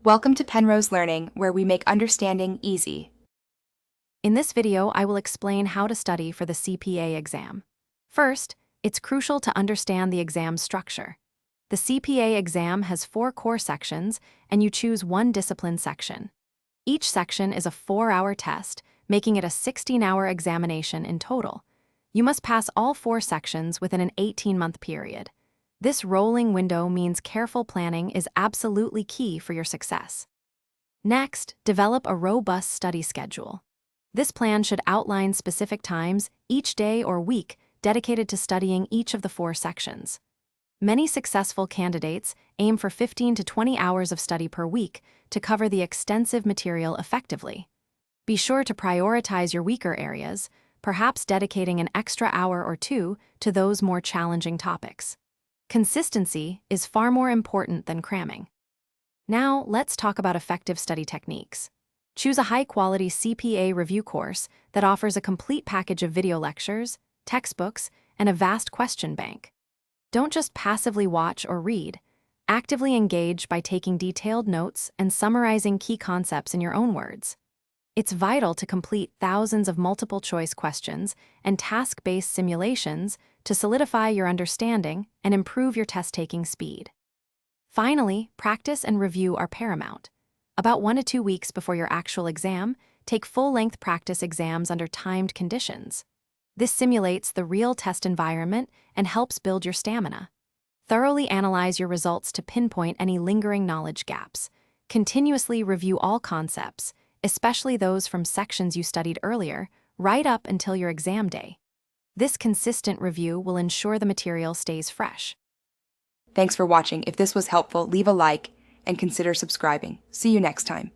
Welcome to Penrose Learning, where we make understanding easy. In this video, I will explain how to study for the CPA exam. First, it's crucial to understand the exam structure. The CPA exam has 4 core sections, and you choose one discipline section. Each section is a 4-hour test, making it a 16-hour examination in total. You must pass all 4 sections within an 18-month period. This rolling window means careful planning is absolutely key for your success. Next, develop a robust study schedule. This plan should outline specific times, each day or week, dedicated to studying each of the 4 sections. Many successful candidates aim for 15 to 20 hours of study per week to cover the extensive material effectively. Be sure to prioritize your weaker areas, perhaps dedicating an extra hour or 2 to those more challenging topics. Consistency is far more important than cramming. Now, let's talk about effective study techniques. Choose a high-quality CPA review course that offers a complete package of video lectures, textbooks, and a vast question bank. Don't just passively watch or read. Actively engage by taking detailed notes and summarizing key concepts in your own words. It's vital to complete thousands of multiple-choice questions and task-based simulations to solidify your understanding and improve your test-taking speed. Finally, practice and review are paramount. About 1 to 2 weeks before your actual exam, take full-length practice exams under timed conditions. This simulates the real test environment and helps build your stamina. Thoroughly analyze your results to pinpoint any lingering knowledge gaps. Continuously review all concepts, especially those from sections you studied earlier, right up until your exam day. This consistent review will ensure the material stays fresh. Thanks for watching. If this was helpful, leave a like and consider subscribing. See you next time.